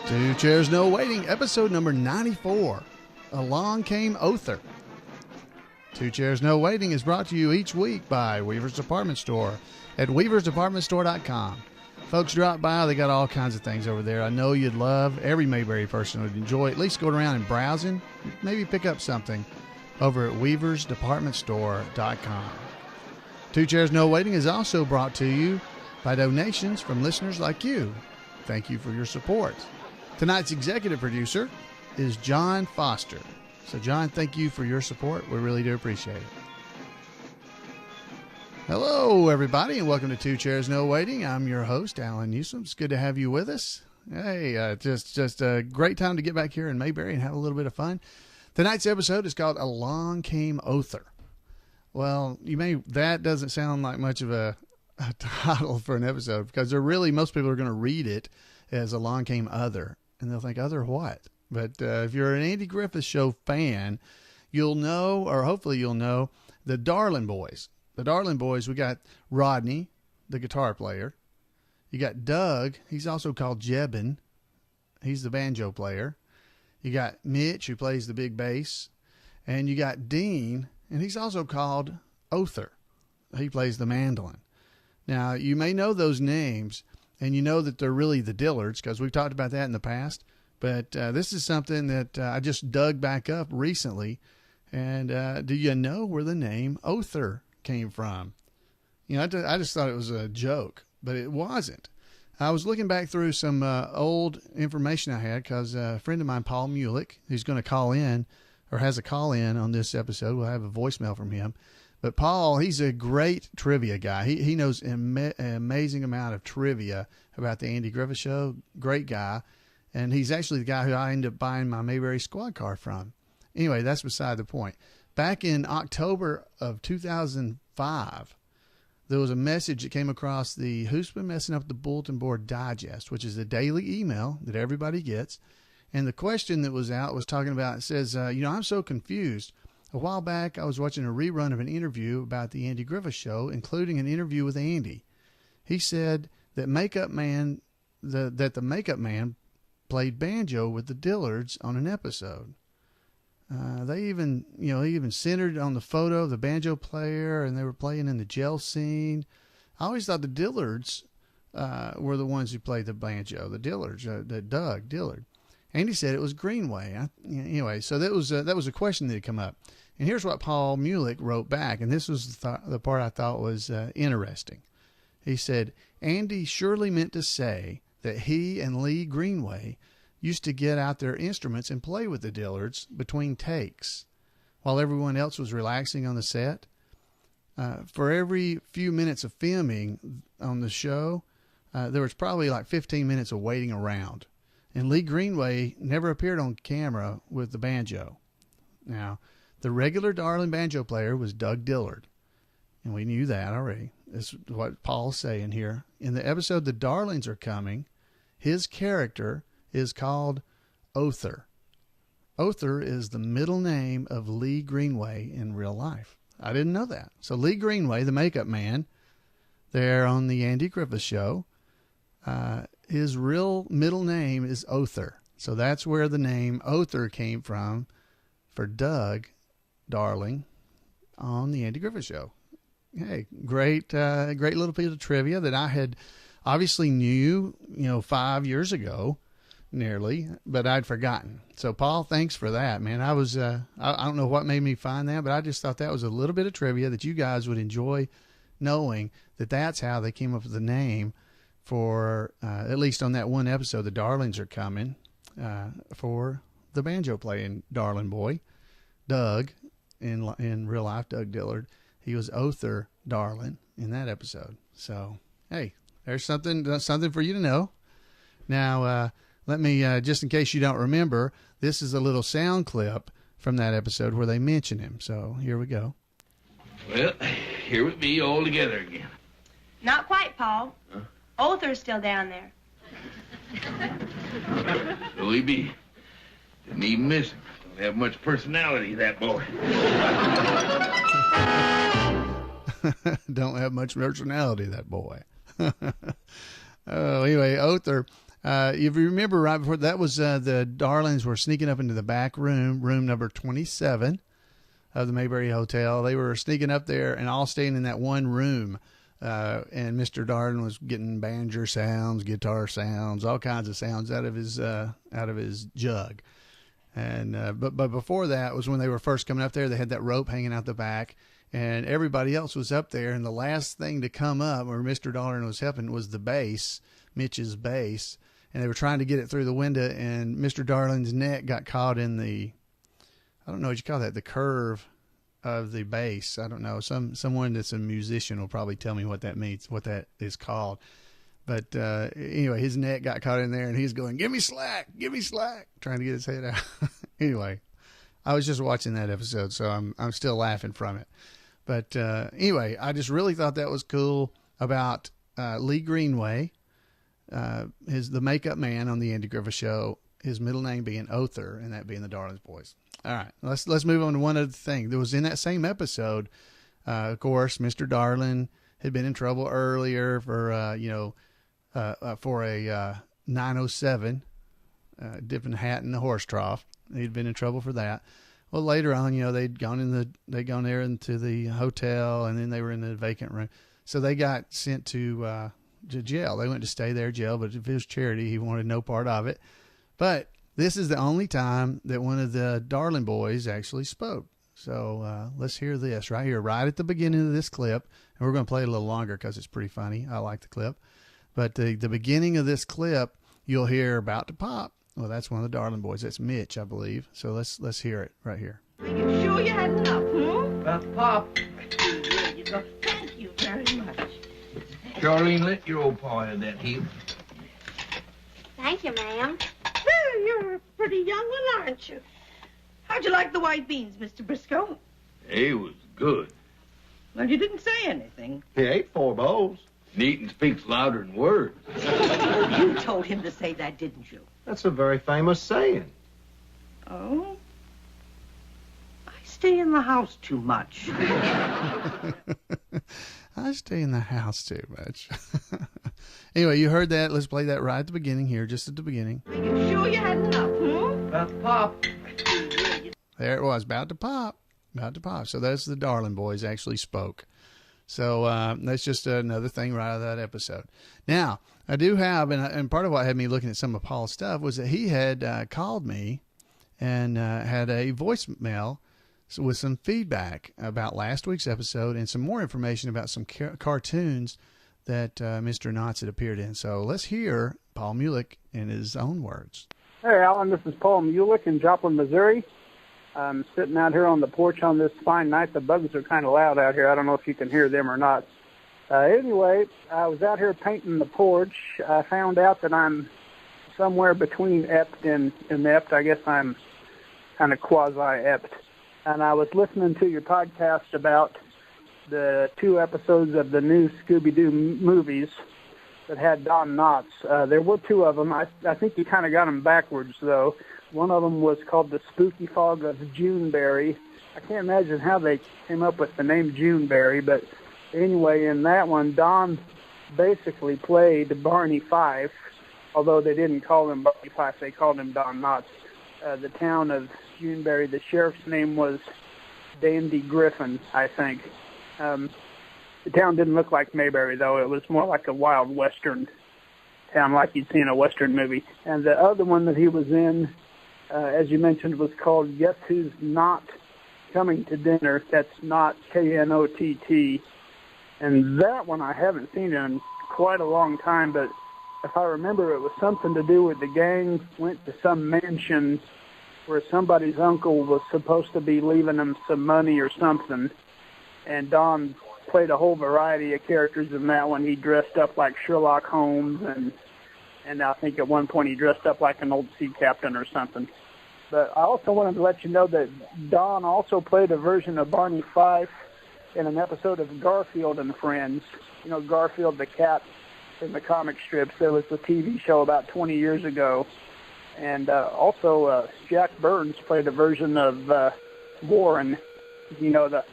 Two Chairs No Waiting, episode number 94. Along Came Other. Two Chairs No Waiting is brought to you each week by Weaver's Department Store at weaversdepartmentstore.com. Folks, drop by. They got all kinds of things over there. I know you'd love. Every Mayberry person would enjoy at least going around and browsing. Maybe pick up something over at weaversdepartmentstore.com. Two Chairs No Waiting is also brought to you by donations from listeners like you. Thank you for your support. Tonight's executive producer is John Foster. So, John, thank you for your support. We really do appreciate it. Hello, everybody, and welcome to Two Chairs No Waiting. I'm your host, Alan Newsom. It's good to have you with us. Hey, just a great time to get back here in Mayberry and have a little bit of fun. Tonight's episode is called Along Came Other. Well, that doesn't sound like much of a title for an episode, because most people are going to read it as Along Came Other, and they'll think, other what? But if you're an Andy Griffith Show fan, you'll know, or hopefully you'll know, the Darlin' Boys. The Darlin' Boys, we got Rodney, the guitar player. You got Doug, he's also called Jebbin. He's the banjo player. You got Mitch, who plays the big bass. And you got Dean, and he's also called Other. He plays the mandolin. Now, you may know those names, and you know that they're really the Dillards, because we've talked about that in the past. But this is something that I just dug back up recently. And do you know where the name Other came from? You know, I just thought it was a joke, but it wasn't. I was looking back through some old information I had, because a friend of mine, Paul Mulick, who's going to call in, or has a call in on this episode, we'll have a voicemail from him. But Paul, he's a great trivia guy. He knows an amazing amount of trivia about the Andy Griffith Show. Great guy. And he's actually the guy who I ended up buying my Mayberry squad car from. Anyway, that's beside the point. Back in October of 2005, there was a message that came across the Who's Been Messing Up the Bulletin Board Digest, which is a daily email that everybody gets. And the question that was out was talking about, it says, I'm so confused. A while back, I was watching a rerun of an interview about the Andy Griffith Show, including an interview with Andy. He said that the Makeup Man played banjo with the Dillards on an episode. They even centered on the photo of the banjo player, and they were playing in the jail scene. I always thought the Dillards were the ones who played the banjo. The Dillards, Doug Dillard. Andy said it was Greenway. Anyway, so that was a question that had come up. And here's what Paul Mulick wrote back, and this was the part I thought was interesting. He said, Andy surely meant to say that he and Lee Greenway used to get out their instruments and play with the Dillards between takes while everyone else was relaxing on the set. For every few minutes of filming on the show, there was probably like 15 minutes of waiting around. And Lee Greenway never appeared on camera with the banjo. Now, the regular Darlin' banjo player was Doug Dillard. And we knew that already. That's what Paul's saying here. In the episode The Darlings Are Coming, his character is called Other. Other is the middle name of Lee Greenway in real life. I didn't know that. So Lee Greenway, the makeup man, there on the Andy Griffith Show, his real middle name is Other. So that's where the name Other came from for Doug Darling on the Andy Griffith Show. Hey, great little piece of trivia that I had obviously knew, 5 years ago, nearly, but I'd forgotten. So Paul, thanks for that, man. I was, I don't know what made me find that, but I just thought that was a little bit of trivia that you guys would enjoy knowing, that that's how they came up with the name for, at least on that one episode, The Darlings Are Coming, for the banjo playing Darlin' boy, Doug, in real life, Doug Dillard. He was Other Darlin' in that episode. So, hey, there's something for you to know. Now, let me, just in case you don't remember, this is a little sound clip from that episode where they mention him. So here we go. Well, here we be all together again. Not quite, Paul. Huh? Other's still down there. So he be. Didn't even miss him. Don't have much personality, that boy. Don't have much personality, that boy. Oh, anyway, Other, If you remember right before that was the Darlings were sneaking up into the back room number 27 of the Mayberry Hotel. They were sneaking up there and all staying in that one room. And Mr. Darling was getting banjo sounds, guitar sounds, all kinds of sounds out of his jug. And but before that was when they were first coming up there. They had that rope hanging out the back, and everybody else was up there. And the last thing to come up, where Mr. Darling was helping, was the bass, Mitch's bass. And they were trying to get it through the window, and Mr. Darling's neck got caught in the, I don't know what you call that, the curve of the bass. I don't know. Someone that's a musician will probably tell me what that means, what that is called. But anyway, his neck got caught in there, and he's going, give me slack, trying to get his head out. Anyway, I was just watching that episode, so I'm still laughing from it. But anyway, I just really thought that was cool about Lee Greenway, the makeup man on the Andy Griffith Show, his middle name being Other, and that being the Darlings Boys. All right, let's move on to one other thing. There was in that same episode, of course, Mr. Darling had been in trouble earlier for a 907, dipping a hat in the horse trough. He'd been in trouble for that. Well, later on, they'd gone there into the hotel, and then they were in the vacant room. So they got sent to jail. They went to stay there, jail, but if it was charity, he wanted no part of it. But this is the only time that one of the Darling boys actually spoke. So let's hear this right here, right at the beginning of this clip. And we're going to play it a little longer because it's pretty funny. I like the clip. But the beginning of this clip, you'll hear about to pop. Well, that's one of the Darling boys. That's Mitch, I believe. So let's hear it right here. Are you sure you had enough, About to pop. Thank you very much. Charlene, let your old pa have that heel. Thank you, ma'am. Well, you're a pretty young one, aren't you? How'd you like the white beans, Mr. Briscoe? It was good. Well, you didn't say anything. He ate 4 bowls. Eating speaks louder than words. You told him to say that, didn't you? That's a very famous saying. Oh? I stay in the house too much. I stay in the house too much. Anyway, you heard that. Let's play that right at the beginning here, just at the beginning. Are you sure you had enough, About to pop. There it was, about to pop. So that's the Darling boys actually spoke. So that's just another thing right out of that episode. Now, I do have, and part of what had me looking at some of Paul's stuff was that he had called me and had a voicemail with some feedback about last week's episode and some more information about some cartoons that Mr. Knotts had appeared in. So let's hear Paul Mulick in his own words. Hey, Alan, this is Paul Mulick in Joplin, Missouri. I'm sitting out here on the porch on this fine night. The bugs are kind of loud out here. I don't know if you can hear them or not. Anyway, I was out here painting the porch. I found out that I'm somewhere between ept and inept. I guess I'm kind of quasi-ept. And I was listening to your podcast about the 2 episodes of the new Scooby-Doo movies that had Don Knotts. There were 2 of them. I think you kind of got them backwards, though. One of them was called The Spooky Fog of Juneberry. I can't imagine how they came up with the name Juneberry, but anyway, in that one, Don basically played Barney Fife, although they didn't call him Barney Fife, they called him Don Knotts. The town of Juneberry, the sheriff's name was Dandy Griffin, I think. The town didn't look like Mayberry, though. It was more like a wild western town, like you'd see in a western movie. And the other one that he was in, as you mentioned, was called Guess Who's Not Coming to Dinner. That's not Knott. And that one I haven't seen in quite a long time, but if I remember, it was something to do with the gang went to some mansion where somebody's uncle was supposed to be leaving them some money or something. And Don played a whole variety of characters in that one. He dressed up like Sherlock Holmes, and I think at one point he dressed up like an old sea captain or something. But I also wanted to let you know that Don also played a version of Barney Fife in an episode of Garfield and Friends. You know, Garfield the cat in the comic strips. There was a TV show about 20 years ago. And also Jack Burns played a version of Warren. You know, the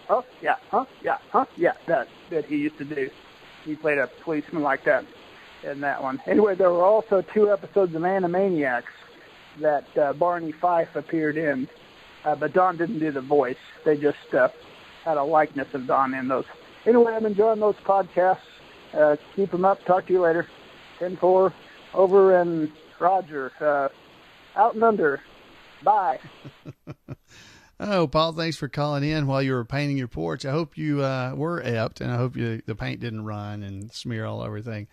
that he used to do. He played a policeman like that. in that one. Anyway, there were also 2 episodes of Animaniacs that Barney Fife appeared in, but Don didn't do the voice. They just had a likeness of Don in those. Anyway, I'm enjoying those podcasts. Keep them up. Talk to you later. 10-4 over in Roger. Out and under. Bye. Oh, Paul, thanks for calling in while you were painting your porch. I hope you were apt, and I hope the paint didn't run and smear all over everything.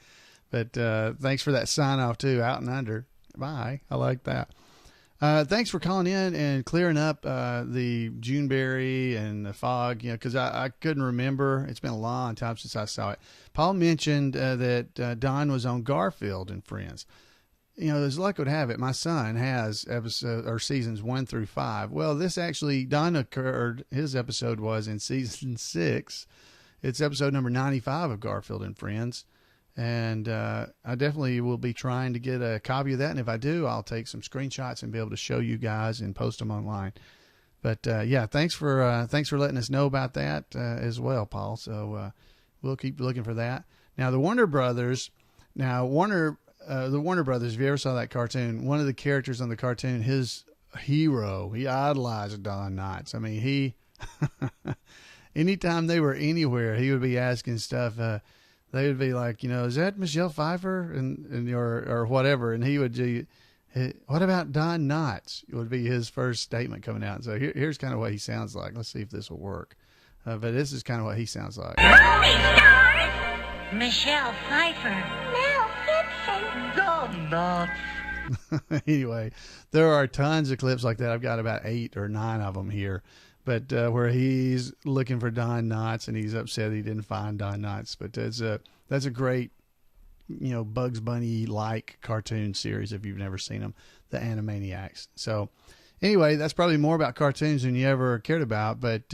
But thanks for that sign-off, too, out and under. Bye. I like that. Thanks for calling in and clearing up the Juneberry and the fog, because I couldn't remember. It's been a long time since I saw it. Paul mentioned that Don was on Garfield and Friends. As luck would have it, my son has seasons 1 through 5. Well, this actually, Don occurred, his episode was in season 6. It's episode number 95 of Garfield and Friends. And I definitely will be trying to get a copy of that. And if I do, I'll take some screenshots and be able to show you guys and post them online. But yeah, thanks for letting us know about that as well, Paul. So we'll keep looking for that. Now, the Warner Brothers, if you ever saw that cartoon, one of the characters on the cartoon, his hero, he idolized Don Knotts. I mean, anytime they were anywhere, he would be asking stuff. They would be like, is that Michelle Pfeiffer or whatever? And he would do, what about Don Knotts? It would be his first statement coming out. So here's kind of what he sounds like. Let's see if this will work. But this is kind of what he sounds like. Movie stars! Michelle Pfeiffer. Mel Gibson. Don Knotts. Anyway, there are tons of clips like that. I've got about 8 or 9 of them here. But where he's looking for Don Knotts and he's upset he didn't find Don Knotts. But that's a great, Bugs Bunny-like cartoon series if you've never seen them, the Animaniacs. So anyway, that's probably more about cartoons than you ever cared about. But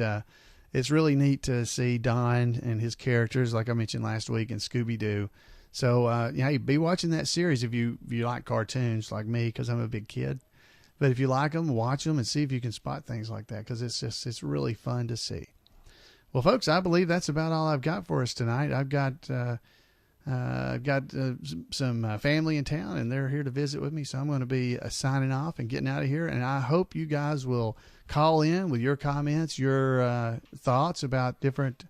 it's really neat to see Don and his characters, like I mentioned last week, in Scooby-Doo. So hey, be watching that series if you like cartoons like me, because I'm a big kid. But if you like them, watch them and see if you can spot things like that, because it's really fun to see. Well, folks, I believe that's about all I've got for us tonight. I've got some family in town, and they're here to visit with me, so I'm going to be signing off and getting out of here. And I hope you guys will call in with your comments, your thoughts about different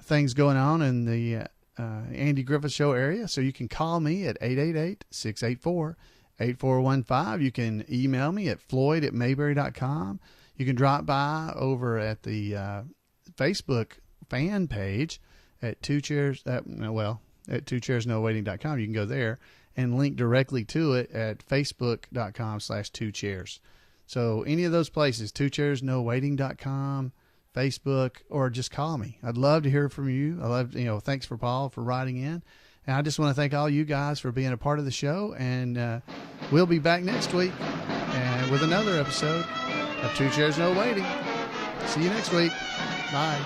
things going on in the Andy Griffith Show area. So you can call me at 888-684-8415. You can email me at floyd@mayberry.com. You can drop by over at the Facebook fan page at at twochairsnowaiting.com. You can go there and link directly to it at facebook.com/2chairs. So any of those places, twochairsnowaiting.com, Facebook, or just call me. I'd love to hear from you. Thanks for Paul for writing in. And I just want to thank all you guys for being a part of the show. And we'll be back next week with another episode of Two Chairs No Waiting. See you next week. Bye.